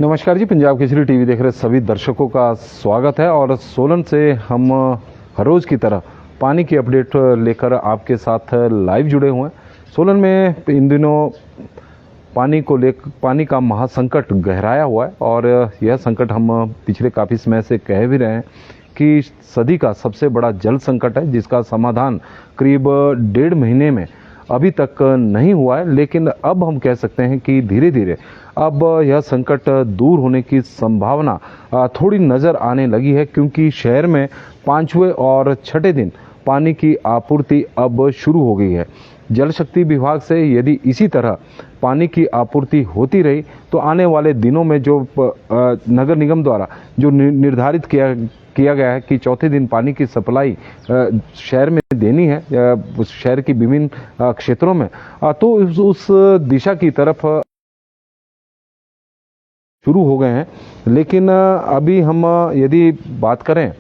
नमस्कार जी, पंजाब केसरी टीवी देख रहे सभी दर्शकों का स्वागत है। और सोलन से हम हर रोज़ की तरह पानी की अपडेट लेकर आपके साथ लाइव जुड़े हुए हैं। सोलन में इन दिनों पानी का महासंकट गहराया हुआ है और यह संकट हम पिछले काफ़ी समय से कह भी रहे हैं कि सदी का सबसे बड़ा जल संकट है, जिसका समाधान करीब 1.5 महीने में अभी तक नहीं हुआ है। लेकिन अब हम कह सकते हैं कि धीरे धीरे अब यह संकट दूर होने की संभावना थोड़ी नज़र आने लगी है, क्योंकि शहर में 5वें और 6ठे दिन पानी की आपूर्ति अब शुरू हो गई है। जल शक्ति विभाग से यदि इसी तरह पानी की आपूर्ति होती रही तो आने वाले दिनों में जो नगर निगम द्वारा जो निर्धारित किया गया है कि चौथे दिन पानी की सप्लाई शहर में देनी है, शहर की विभिन्न क्षेत्रों में, तो उस दिशा की तरफ शुरू हो गए हैं। लेकिन अभी हम यदि बात करें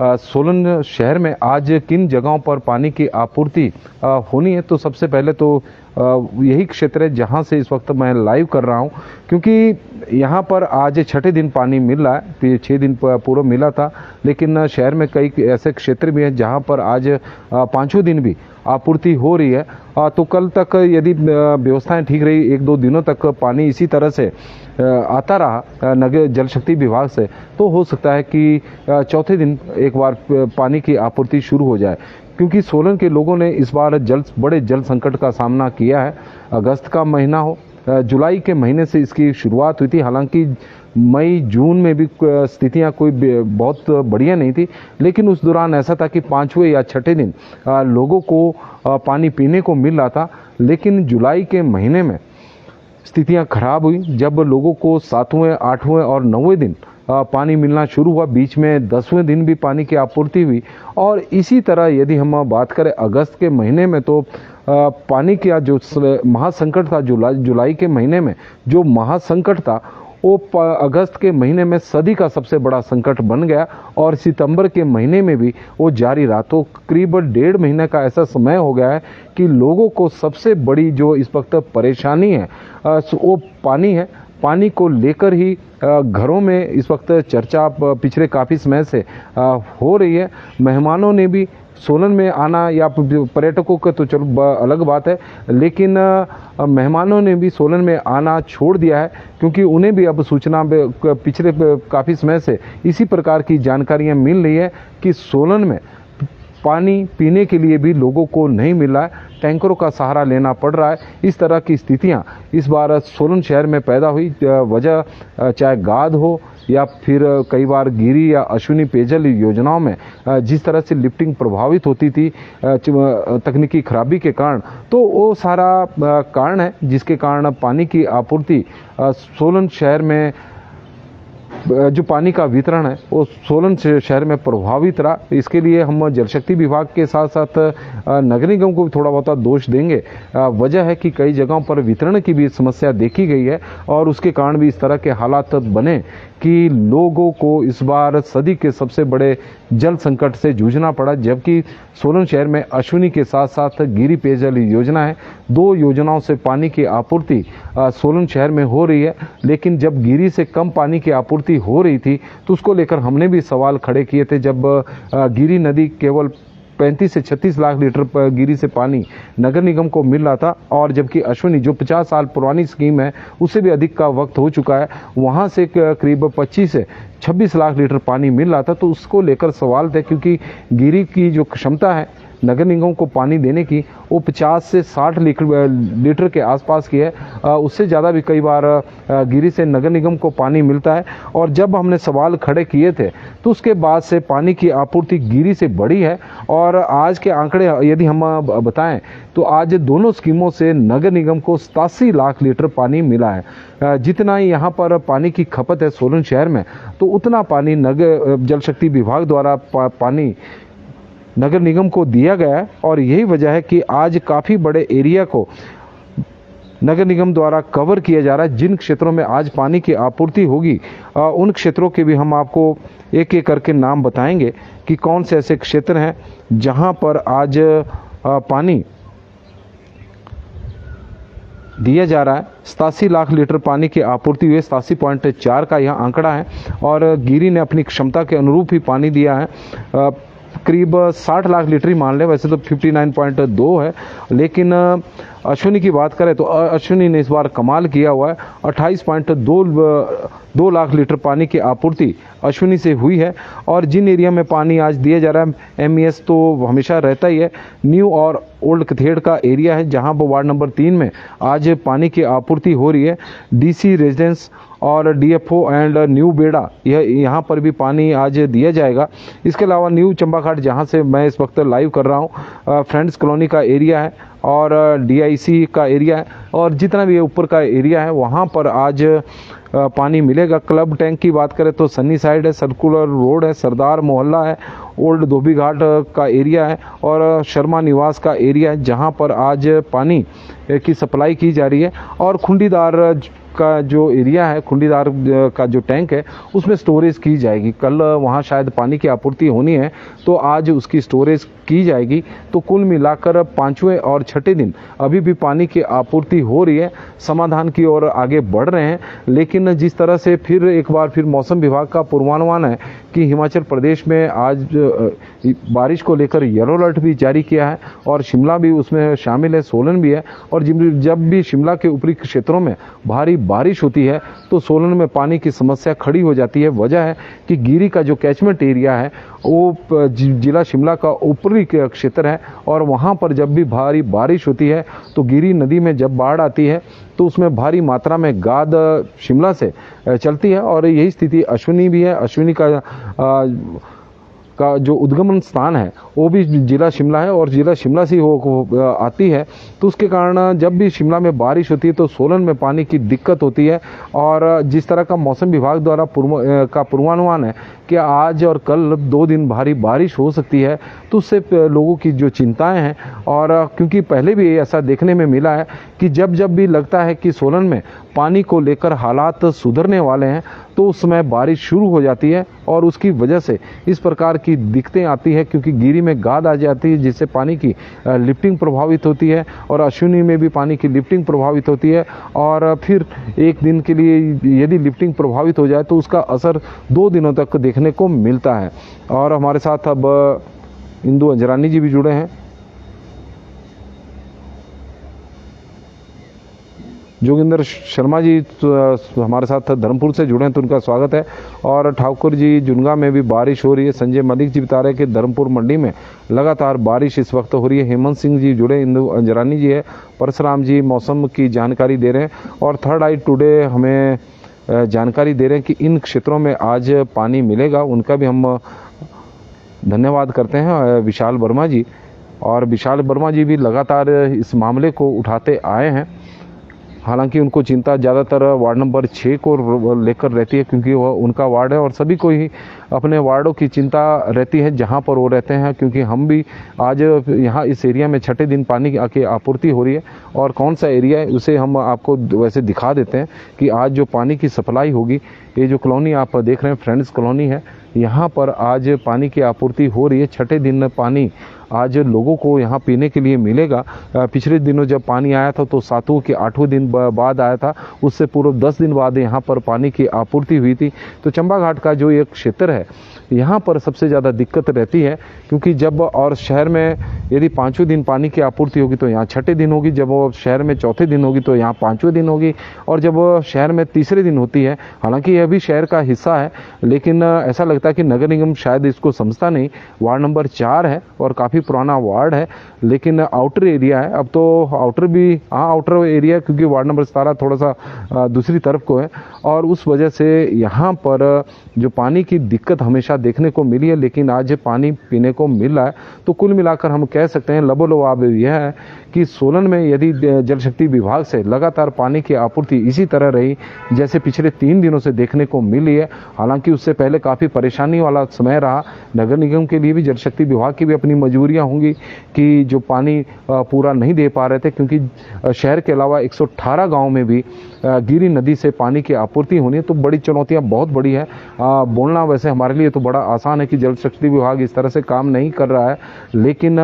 सोलन शहर में आज किन जगहों पर पानी की आपूर्ति होनी है, तो सबसे पहले तो यही क्षेत्र है जहां से इस वक्त मैं लाइव कर रहा हूं, क्योंकि यहां पर आज 6ठे दिन पानी मिल रहा है। 6 दिन पूर्व मिला था, लेकिन शहर में कई ऐसे क्षेत्र भी हैं जहां पर आज 5वें दिन भी आपूर्ति हो रही है। तो कल तक यदि व्यवस्थाएं ठीक रही, 1-2 दिनों तक पानी इसी तरह से आता रहा नगर जल शक्ति विभाग से, तो हो सकता है कि चौथे दिन एक बार पानी की आपूर्ति शुरू हो जाए। क्योंकि सोलन के लोगों ने इस बार बड़े जल संकट का सामना किया है। अगस्त का महीना हो, जुलाई के महीने से इसकी शुरुआत हुई थी। हालांकि मई जून में भी स्थितियां कोई बहुत बढ़िया नहीं थी, लेकिन उस दौरान ऐसा था कि 5वें या 6ठे दिन लोगों को पानी पीने को मिल रहा था। लेकिन जुलाई के महीने में स्थितियां खराब हुई, जब लोगों को 7वें, 8वें और 9वें दिन पानी मिलना शुरू हुआ। बीच में 10वें दिन भी पानी की आपूर्ति हुई। और इसी तरह यदि हम बात करें अगस्त के महीने में, तो पानी का जो महासंकट था, जुलाई के महीने में जो महासंकट था, वो अगस्त के महीने में सदी का सबसे बड़ा संकट बन गया और सितंबर के महीने में भी वो जारी रहा। तो करीब 1.5 महीने का ऐसा समय हो गया है कि लोगों को सबसे बड़ी जो इस वक्त परेशानी है वो पानी है। पानी को लेकर ही घरों में इस वक्त चर्चा पिछले काफ़ी समय से हो रही है। मेहमानों ने भी सोलन में आना, या पर्यटकों का तो चलो अलग बात है, लेकिन मेहमानों ने भी सोलन में आना छोड़ दिया है, क्योंकि उन्हें भी अब सूचना पिछले काफ़ी समय से इसी प्रकार की जानकारियां मिल रही है कि सोलन में पानी पीने के लिए भी लोगों को नहीं मिल रहा है, टैंकरों का सहारा लेना पड़ रहा है। इस तरह की स्थितियां इस बार सोलन शहर में पैदा हुई। वजह चाहे गाद हो या फिर कई बार गिरी या अश्विनी पेयजल योजनाओं में जिस तरह से लिफ्टिंग प्रभावित होती थी तकनीकी खराबी के कारण, तो वो सारा कारण है जिसके कारण पानी की आपूर्ति सोलन शहर में जो पानी का वितरण है वो सोलन शहर में प्रभावित रहा। इसके लिए हम जल शक्ति विभाग के साथ साथ नगर निगम को भी थोड़ा बहुत दोष देंगे। वजह है कि कई जगहों पर वितरण की भी समस्या देखी गई है और उसके कारण भी इस तरह के हालात बने कि लोगों को इस बार सदी के सबसे बड़े जल संकट से जूझना पड़ा। जबकि सोलन शहर में अश्विनी के साथ साथ गिरी पेयजल योजना है, 2 योजनाओं से पानी की आपूर्ति सोलन शहर में हो रही है। लेकिन जब गिरी से कम पानी की आपूर्ति हो रही थी तो उसको लेकर हमने भी सवाल खड़े किए थे। जब गिरी नदी केवल 35 से 36 लाख लीटर गिरी से पानी नगर निगम को मिल रहा था, और जबकि अश्विनी जो 50 साल पुरानी स्कीम है उससे भी अधिक का वक्त हो चुका है, वहां से करीब 25 से 26 लाख लीटर पानी मिल रहा था। तो उसको लेकर सवाल थे, क्योंकि गिरी की जो क्षमता है नगर निगम को पानी देने की वो 50 से 60 लीटर के आसपास की है। उससे ज़्यादा भी कई बार गिरी से नगर निगम को पानी मिलता है। और जब हमने सवाल खड़े किए थे तो उसके बाद से पानी की आपूर्ति गिरी से बढ़ी है। और आज के आंकड़े यदि हम बताएं तो आज दोनों स्कीमों से नगर निगम को 87 लाख लीटर पानी मिला है। जितना ही यहाँ पर पानी की खपत है सोलन शहर में, तो उतना पानी नगर जल शक्ति विभाग द्वारा पानी नगर निगम को दिया गया है। और यही वजह है कि आज काफ़ी बड़े एरिया को नगर निगम द्वारा कवर किया जा रहा है। जिन क्षेत्रों में आज पानी की आपूर्ति होगी उन क्षेत्रों के भी हम आपको एक एक करके नाम बताएंगे कि कौन से ऐसे क्षेत्र हैं जहां पर आज पानी दिया जा रहा है। 87 लाख लीटर पानी की आपूर्ति हुई, 87.4 का यह आंकड़ा है और गिरी ने अपनी क्षमता के अनुरूप ही पानी दिया है। करीब 60 लाख लीटर ही मान लें, वैसे तो 59.2 है, लेकिन अश्विनी की बात करें तो अश्विनी ने इस बार कमाल किया हुआ है। 28.2 लाख लीटर पानी की आपूर्ति अश्विनी से हुई है। और जिन एरिया में पानी आज दिया जा रहा है, एमईएस तो हमेशा रहता ही है, न्यू और ओल्ड कथेड़ का एरिया है जहां पर वार्ड नंबर 3 में आज पानी की आपूर्ति हो रही है। डीसी रेजिडेंस और डीएफओ एंड न्यू बेड़ा यहाँ पर भी पानी आज दिया जाएगा। इसके अलावा न्यू चंबाघाट जहाँ से मैं इस वक्त लाइव कर रहा हूँ, फ्रेंड्स कॉलोनी का एरिया है और डीआईसी का एरिया है और जितना भी ऊपर का एरिया है वहाँ पर आज पानी मिलेगा। क्लब टैंक की बात करें तो सन्नी साइड है, सर्कुलर रोड है, सरदार मोहल्ला है, ओल्ड धोबी घाट का एरिया है और शर्मा निवास का एरिया है जहाँ पर आज पानी की सप्लाई की जा रही है। और खुंडीदार का जो एरिया है, खुंडीदार का जो टैंक है उसमें स्टोरेज की जाएगी। कल वहाँ शायद पानी की आपूर्ति होनी है तो आज उसकी स्टोरेज की जाएगी। तो कुल मिलाकर 5वें और 6ठे दिन अभी भी पानी की आपूर्ति हो रही है, समाधान की ओर आगे बढ़ रहे हैं। लेकिन जिस तरह से फिर एक बार फिर मौसम विभाग का पूर्वानुमान है कि हिमाचल प्रदेश में आज बारिश को लेकर येलो अलर्ट भी जारी किया है और शिमला भी उसमें शामिल है, सोलन भी है। और जब भी शिमला के ऊपरी क्षेत्रों में भारी बारिश होती है तो सोलन में पानी की समस्या खड़ी हो जाती है। वजह है कि गिरी का जो कैचमेंट एरिया है वो जिला शिमला का ऊपरी क्षेत्र है और वहाँ पर जब भी भारी बारिश होती है तो गिरी नदी में जब बाढ़ आती है तो उसमें भारी मात्रा में गाद शिमला से चलती है और यही स्थिति अश्विनी भी है। अश्विनी का जो उद्गमन स्थान है वो भी जिला शिमला है और जिला शिमला से हो आती है। तो उसके कारण जब भी शिमला में बारिश होती है तो सोलन में पानी की दिक्कत होती है। और जिस तरह का मौसम विभाग द्वारा पूर्वानुमान है कि आज और कल 2 दिन भारी बारिश हो सकती है, तो उससे लोगों की जो चिंताएं हैं, और क्योंकि पहले भी ऐसा देखने में मिला है कि जब भी लगता है कि सोलन में पानी को लेकर हालात सुधरने वाले हैं तो उस समय बारिश शुरू हो जाती है और उसकी वजह से इस प्रकार की दिक्कतें आती है क्योंकि गिरी में गाद आ जाती है जिससे पानी की लिफ्टिंग प्रभावित होती है और अश्विनी में भी पानी की लिफ्टिंग प्रभावित होती है। और फिर एक दिन के लिए यदि लिफ्टिंग प्रभावित हो जाए तो उसका असर 2 दिनों तक देखने को मिलता है। और हमारे साथ अब इंदु अंजरानी जी भी जुड़े हैं। जोगिंदर शर्मा जी तो हमारे साथ धर्मपुर से जुड़े हैं तो उनका स्वागत है। और ठाकुर जी जुनगा में भी बारिश हो रही है। संजय मलिक जी बता रहे हैं कि धर्मपुर मंडी में लगातार बारिश इस वक्त हो रही है। हेमंत सिंह जी जुड़े, इंदु अंजरानी जी है, परशुराम जी मौसम की जानकारी दे रहे हैं और थर्ड आई टुडे हमें जानकारी दे रहे हैं कि इन क्षेत्रों में आज पानी मिलेगा। उनका भी हम धन्यवाद करते हैं विशाल वर्मा जी। और विशाल वर्मा जी भी लगातार इस मामले को उठाते आए हैं। हालांकि उनको चिंता ज़्यादातर वार्ड नंबर 6 को लेकर रहती है क्योंकि वह उनका वार्ड है और सभी को ही अपने वार्डों की चिंता रहती है जहां पर वो रहते हैं। क्योंकि हम भी आज यहां इस एरिया में 6ठे दिन पानी की आपूर्ति हो रही है और कौन सा एरिया है उसे हम आपको वैसे दिखा देते हैं कि आज जो पानी की सप्लाई होगी, ये जो कॉलोनी आप देख रहे हैं फ्रेंड्स कॉलोनी है, यहाँ पर आज पानी की आपूर्ति हो रही है। 6ठे दिन पानी आज लोगों को यहाँ पीने के लिए मिलेगा। पिछले दिनों जब पानी आया था तो 7वें के 8वें दिन बाद आया था, उससे पूर्व 10 दिन बाद यहाँ पर पानी की आपूर्ति हुई थी। तो चंबा घाट का जो एक क्षेत्र है यहाँ पर सबसे ज़्यादा दिक्कत रहती है क्योंकि जब और शहर में यदि 5वें दिन पानी की आपूर्ति होगी तो यहाँ 6ठे दिन होगी, जब वो शहर में 4थे दिन होगी तो यहाँ 5वें दिन होगी और जब शहर में 3रे दिन होती है। हालांकि यह भी शहर का हिस्सा है लेकिन ऐसा लगता है कि नगर निगम शायद इसको समझता नहीं। वार्ड नंबर 4 है और काफ़ी पुराना वार्ड है लेकिन आउटर एरिया है। अब तो आउटर भी आउटर एरिया क्योंकि वार्ड नंबर 17 थोड़ा सा दूसरी तरफ को है और उस वजह से यहाँ पर जो पानी की दिक्कत हमेशा देखने को मिली है लेकिन आज पानी पीने को मिल रहा है। तो कुल मिलाकर हम कह सकते हैं लबोलबाब यह है कि सोलन में यदि जल शक्ति विभाग से लगातार पानी की आपूर्ति इसी तरह रही जैसे पिछले 3 दिनों से देखने को मिली है, हालांकि उससे पहले काफ़ी परेशानी वाला समय रहा। नगर निगम के लिए भी जल शक्ति विभाग की भी अपनी मजबूरियां होंगी कि जो पानी पूरा नहीं दे पा रहे थे क्योंकि शहर के अलावा 118 गाँव में भी गिरी नदी से पानी की आपूर्ति होनी है, तो बड़ी चुनौतियां बहुत बड़ी है। बोलना वैसे हमारे लिए तो बड़ा आसान है कि जल शक्ति विभाग इस तरह से काम नहीं कर रहा है, लेकिन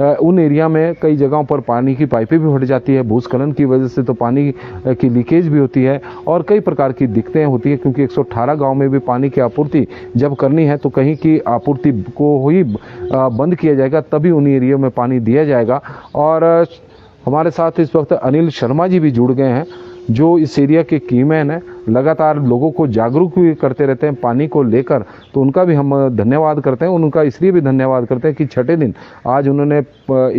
उन एरिया में कई जगहों पर पानी की पाइपें भी फट जाती है, भूस्खलन की वजह से तो पानी की लीकेज भी होती है और कई प्रकार की दिक्कतें होती है, क्योंकि 118 गांव में भी पानी की आपूर्ति जब करनी है तो कहीं की आपूर्ति को ही बंद किया जाएगा, तभी उन एरिया में पानी दिया जाएगा। और हमारे साथ इस वक्त अनिल शर्मा जी भी जुड़ गए हैं, जो इस एरिया के कीमैन है, लगातार लोगों को जागरूक भी करते रहते हैं पानी को लेकर, तो उनका भी हम धन्यवाद करते हैं। उनका इसलिए भी धन्यवाद करते हैं कि छठे दिन आज उन्होंने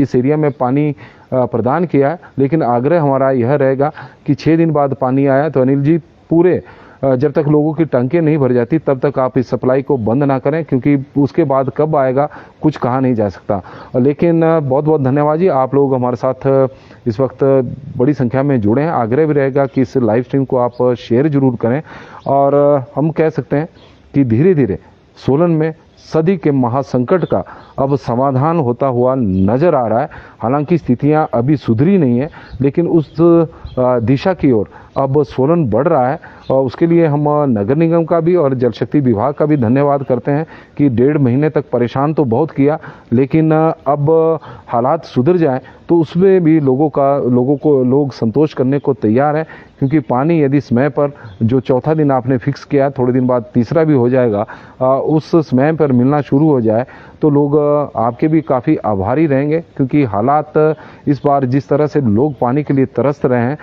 इस एरिया में पानी प्रदान किया है, लेकिन आग्रह हमारा यह रहेगा कि 6 दिन बाद पानी आया तो अनिल जी पूरे जब तक लोगों की टंकियां नहीं भर जाती तब तक आप इस सप्लाई को बंद ना करें, क्योंकि उसके बाद कब आएगा कुछ कहा नहीं जा सकता। लेकिन बहुत बहुत धन्यवाद जी, आप लोग हमारे साथ इस वक्त बड़ी संख्या में जुड़े हैं। आग्रह भी रहेगा कि इस लाइव स्ट्रीम को आप शेयर जरूर करें, और हम कह सकते हैं कि धीरे धीरे सोलन में सदी के महासंकट का अब समाधान होता हुआ नजर आ रहा है। हालांकि स्थितियां अभी सुधरी नहीं है, लेकिन उस दिशा की ओर अब सोलन बढ़ रहा है, और उसके लिए हम नगर निगम का भी और जल शक्ति विभाग का भी धन्यवाद करते हैं कि 1.5 महीने तक परेशान तो बहुत किया, लेकिन अब हालात सुधर जाएं तो उसमें भी लोग संतोष करने को तैयार है, क्योंकि पानी यदि समय पर, जो चौथा दिन आपने फिक्स किया, थोड़े दिन बाद तीसरा भी हो जाएगा, उस समय पर मिलना शुरू हो जाए तो लोग आपके भी काफ़ी आभारी रहेंगे, क्योंकि हालात इस बार जिस तरह से लोग पानी के लिए तरस रहे हैं,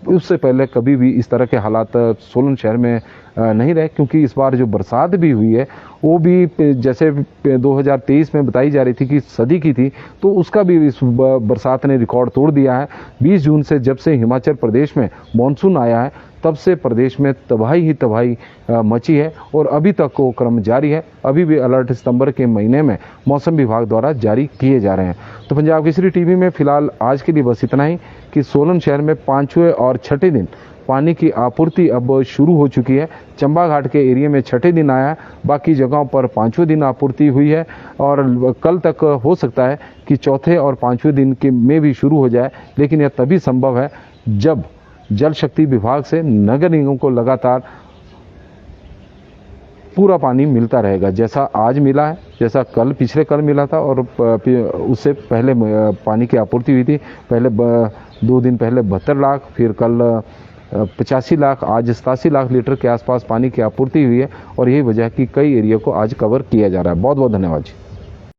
उससे पहले कभी भी इस तरह के हालात सोलन शहर में नहीं रहे। क्योंकि इस बार जो बरसात भी हुई है वो भी जैसे 2023 में बताई जा रही थी कि सदी की थी, तो उसका भी इस बरसात ने रिकॉर्ड तोड़ दिया है। 20 जून से जब से हिमाचल प्रदेश में मॉनसून आया है तब से प्रदेश में तबाही ही तबाही मची है, और अभी तक वो क्रम जारी है। अभी भी अलर्ट सितंबर के महीने में मौसम विभाग द्वारा जारी किए जा रहे हैं। तो पंजाब केसरी टीवी में फिलहाल आज के लिए बस इतना ही कि सोलन शहर में 5वें और छठे दिन पानी की आपूर्ति अब शुरू हो चुकी है। चंबा घाट के एरिया में छठे दिन आया, बाकी जगहों पर 5वें दिन आपूर्ति हुई है, और कल तक हो सकता है कि चौथे और 5वें दिन के में भी शुरू हो जाए। लेकिन यह तभी संभव है जब जल शक्ति विभाग से नगर निगम को लगातार पूरा पानी मिलता रहेगा, जैसा आज मिला है, जैसा पिछले कल मिला था, और उससे पहले पानी की आपूर्ति हुई थी। पहले 2 दिन पहले 72 लाख, फिर कल 85 लाख, आज 87 लाख लीटर के आसपास पानी की आपूर्ति हुई है, और यही वजह है कि कई एरिया को आज कवर किया जा रहा है। बहुत बहुत धन्यवाद जी।